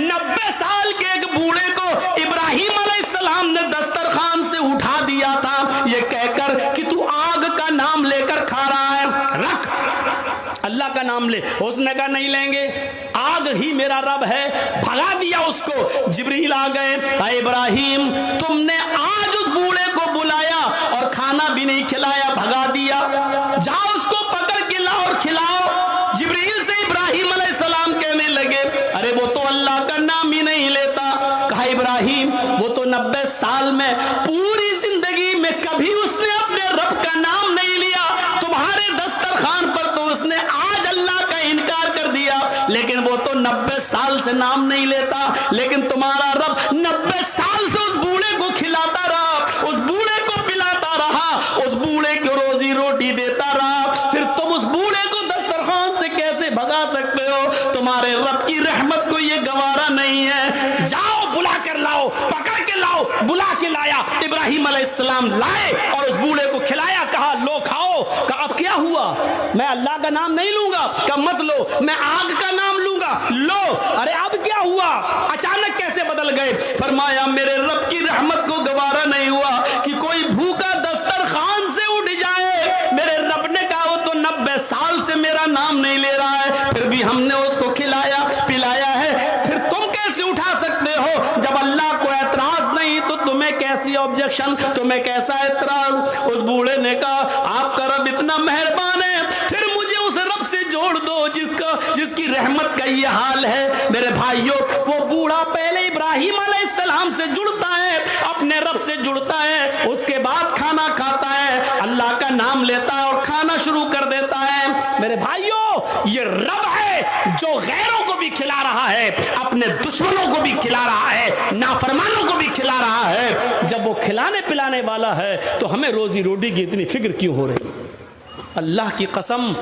90 साल के एक बूढ़े को इब्राहिम अलैहिस्सलाम ने दस्तरखान से उठा दिया था ये कहकर कि तू आग का नाम लेकर खा रहा है, रख अल्लाह का नाम ले। उसने कहा नहीं लेंगे, आग ही मेरा रब है। भगा दिया उसको। जिब्रील आ गए, इब्राहिम तुमने आज उस बूढ़े को बुलाया और खाना भी नहीं खिलाया, भगा दिया, जाओ उसको पकड़ के लाओ और खिलाओ। जिब्रील से इब्राहिम अलैहिस्सलाम कहने लगे अरे वो तो अल्लाह का नाम ही नहीं लेता। कहा इब्राहिम वो तो 90 साल में पूरी जिंदगी में कभी उसने अपने रब का नाम नहीं लिया, तुम्हारे दस्तरखान पर तो उसने आज अल्लाह का इनकार कर दिया, लेकिन वो तो 90 साल से नाम नहीं लेता, लेकिन तुम्हारा रब 90 साल से उस बूढ़े को खिलाता रहा, उस बूढ़े को पिलाता रहा, उस बूढ़े को रोजी रोटी देता रहा, फिर तुम उस बूढ़े को दस्तरखान से कैसे भगा सकते हो? तुम्हारे रब की रहमत को ये गवारा नहीं है। जाओ बुला कर लाओ, पकड़ के लाओ। बुला के लाया, इब्राहिम अलैहिस्सलाम लाए और उस बूढ़े को खिलाया। कहा लो खाओ। कहा अब क्या हुआ? मैं अल्लाह का नाम नहीं लूंगा। कहा मत लो, मैं आग का नाम लूंगा। लो। अरे अब क्या हुआ? अचानक कैसे बदल गए? फरमाया मेरे रब की रहमत को गवारा नहीं हुआ कि कोई भूखा दस्तरखान से उठ जाए। मेरे रब ने कहा वो तो 90 साल से मेरा नाम नहीं ले रहा है, फिर भी हमने उसको खिलाया पिलाया है, फिर तुम कैसे उठा सकते हो? जब अल्लाह को एतराज नहीं तो तुम्हें कैसी ऑब्जेक्शन, तुम्हें कैसा एतराज? उस बूढ़े ने कहा आपका रब इतना मेहरबान है, फिर मुझे उस रब से जोड़ दो जिसकी रहमत का ये हाल है। मेरे भाइयों वो बूढ़ा पहले इब्राहिम अलैहिस्सलाम से जुड़ता है, अपने रब से जुड़ता है, उसके बाद खाना खाता है, अल्लाह का नाम लेता है और खाना शुरू कर देता है। मेरे भाइयों ये रब है जो गैरों को भी खिला रहा है, अपने दुश्मनों को भी खिला रहा है, नाफरमानों को भी खिला रहा है। जब वो खिलाने पिलाने वाला है तो हमें रोजी रोटी की इतनी फिक्र क्यों हो रही? अल्लाह की कसम,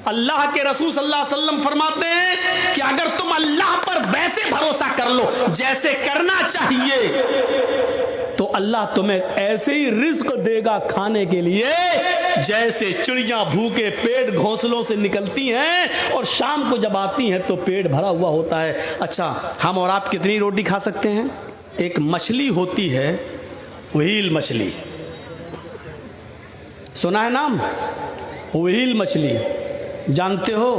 अल्लाह के रसूल सल्लल्लाहु अलैहि वसल्लम फरमाते हैं कि अगर तुम अल्लाह पर वैसे भरोसा कर लो जैसे करना चाहिए तो अल्लाह तुम्हें ऐसे ही रिज्क देगा खाने के लिए जैसे चिड़ियां भूखे पेट घोंसलों से निकलती हैं और शाम को जब आती हैं तो पेट भरा हुआ होता है। अच्छा हम और आप कितनी रोटी खा सकते हैं? एक मछली होती है, व्हेल मछली, सुना है नाम? व्हेल मछली जानते हो?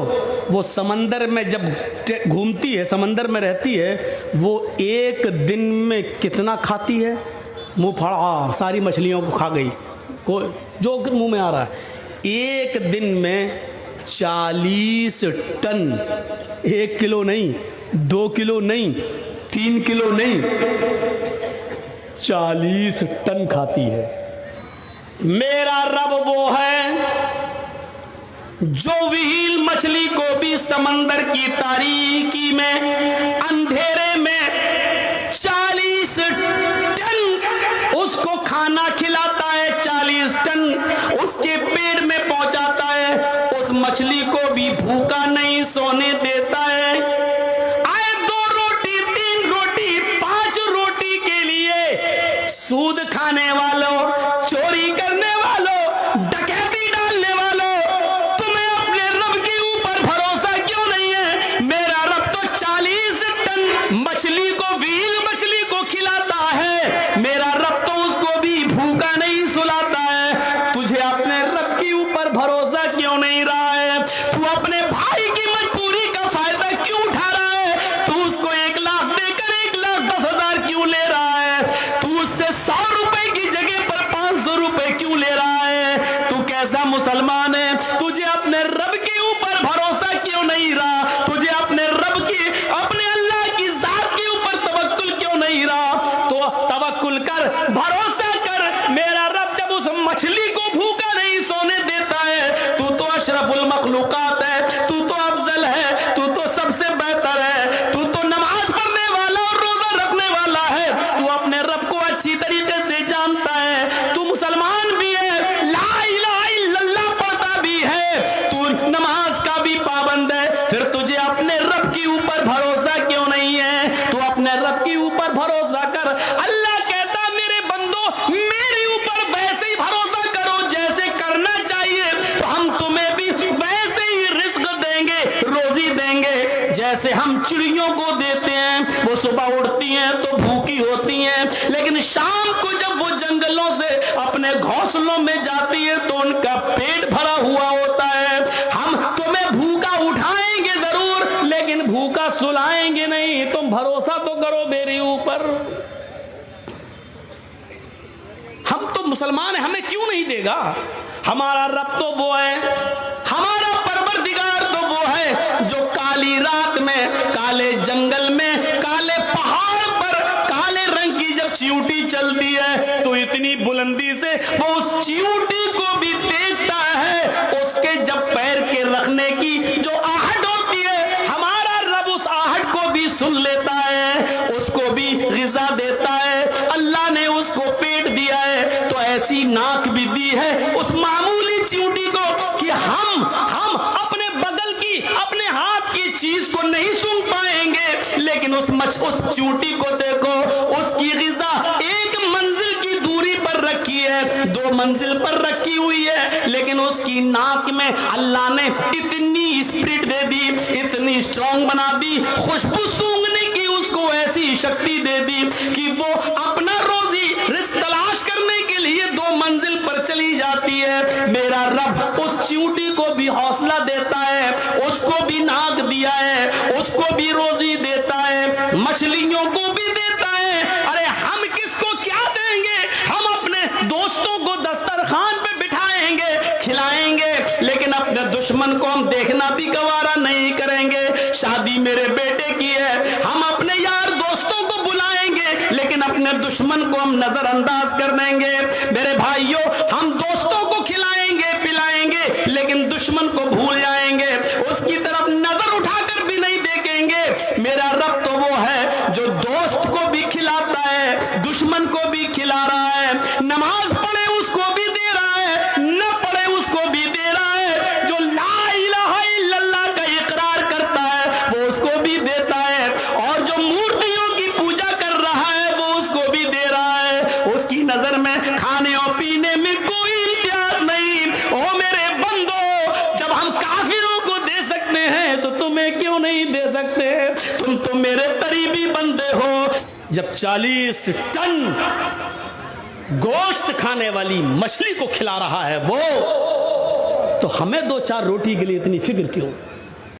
वो समंदर में जब घूमती है, समंदर में रहती है, वो एक दिन में कितना खाती है? मुंह फाड़ा सारी मछलियों को खा गई, को जो मुंह में आ रहा है। एक दिन में 40 टन, 1 किलो नहीं, 2 किलो नहीं, 3 किलो नहीं, 40 टन खाती है। मेरा रब वो है जो व्हेल मछली को भी समंदर की तारीकी में अंधेरे में 40 टन उसको खाना खिलाता है, 40 टन उसके पेट में पहुंचाता है, उस मछली को भी भूखा नहीं सोने देता है। आए 2 रोटी 3 रोटी 5 रोटी के लिए सूद खाने वालों, चोरी करने वालों, डकैती डालने वालों, तुम्हें अपने रब के ऊपर भरोसा क्यों नहीं है? मेरा रब तो 40 टन मछली को, व्हेल मछली को खिलाता है, मेरा रब तो उसको भी भूखा नहीं सुलाता है। तुझे अपने रब के ऊपर भरोसा क्यों नहीं रहा है? तू अपने भाई की मजबूरी का फायदा क्यों उठा रहा है? तू उसको 1 लाख देकर 1,10,000 क्यों ले रहा है? तू उससे 100 रुपए की जगह पर 500 रुपए क्यों ले रहा है? तू कैसा मुसलमान है? तुझे अपने रब के ऊपर भरोसा क्यों नहीं रहा? तुझे अपने रब की, अपने अल्लाह की जात के ऊपर तवक्कुल क्यों नहीं रहा? तो तवक्कुल कर, भरोसा कर। मेरा रब जब उस मछली को भूखा नहीं सोने देता है, तू तो अशरफुल मखलूकात है, तू तो अफजल है, तू तो सबसे बेहतर है, तू तो नमाज पढ़ने वाला और रोजा रखने वाला है, तू अपने रब को अच्छी तरीके से जानता है, तू मुसलमान भी है, ला इलाहा इल्लल्लाह पढ़ता भी है, तू नमाज का भी पाबंद है, फिर तुझे अपने रब के ऊपर भरोसा क्यों नहीं है? तू अपने रब के ऊपर भरोसा कर। अल्लाह कहता मेरे बंदो मेरे ऊपर वैसे ही भरोसा करो जैसे करना चाहिए, तो हम तुम्हें भी वैसे ही रिज्क देंगे, रोजी देंगे, जैसे हम चिड़ियों को देते हैं सुबह उठती हैं तो भूखी होती हैं, लेकिन शाम को जब वो जंगलों से अपने घोंसलों में जाती है तो उनका पेट भरा हुआ होता है। हम तुम्हें भूखा उठाएंगे जरूर, लेकिन भूखा सुलाएंगे नहीं। तुम भरोसा तो करो मेरे ऊपर। हम तो मुसलमान हैं, हमें क्यों नहीं देगा? हमारा रब तो वो है, हमारा परवरदिगार तो वो है जो काली रात में, काले जंगल में, काले पहाड़ पर काले रंग की जब चींटी चलती है तो इतनी बुलंदी से वो उस चींटी को भी देखता है। उसके जब पैर के रखने की जो आहट होती है, हमारा रब उस आहट को भी सुन लेता है, उसको भी ग़िज़ा देता है। अल्लाह ने उसको पेट दिया है तो ऐसी नाक भी दी है उस मामूली चींटी को कि हम अपने बगल की, अपने हाथ की चीज को नहीं सुन पाएंगे, लेकिन उस चींटी को देखो, उसकी ग़िज़ा एक मंजिल की दूरी पर रखी है, 2 मंजिल पर रखी हुई है, लेकिन उसकी नाक में अल्लाह ने इतनी स्पिरिट दे दी, इतनी स्ट्रॉन्ग बना दी, खुशबू सूंघने की उसको ऐसी शक्ति दे दी कि वो अपना रोजी रिस्क तलाश करने के लिए 2 मंजिल पर चली जाती है। मेरा रब उस चींटी को भी हौसला देता है, उसको भी नाक दिया है, उसको भी रोजी देता है, मछलियों को भी देता है। अरे हम किसको क्या देंगे? हम अपने दोस्तों को दस्तरखान पे बिठाएंगे, खिलाएंगे, लेकिन अपने दुश्मन को हम देखना भी गवारा नहीं करेंगे। शादी मेरे बेटे की है, हम अपने यार दोस्तों को बुलाएंगे, लेकिन अपने दुश्मन को हम नजरअंदाज कर देंगे। मेरे भाइयों, हम दोस्तों को खिलाएंगे पिलाएंगे, लेकिन दुश्मन को भूल जाएंगे, उसकी तरफ नजर उठाकर भी नहीं देखेंगे। मेरा रब तो वो है जो दोस्त को भी खिलाता है, दुश्मन को भी खिला रहा है, नमाज पढ़े उसको भी दे रहा है, न पढ़े उसको भी दे रहा है, जो ला इलाहा इल्लल्लाह का इकरार करता है वो उसको भी देता है, और जो मूर्तियों की पूजा कर रहा है वो उसको भी दे रहा है। उसकी नजर में खाने और पीने में कोई इम्तियाज नहीं। ओ मेरे बंदो, जब हम काफिरों को दे सकते हैं तो तुम्हें क्यों नहीं दे सकते? तुम तो मेरे करीबी बंदे हो। जब 40 टन गोश्त खाने वाली मछली को खिला रहा है वो, तो हमें 2-4 रोटी के लिए इतनी फिक्र क्यों?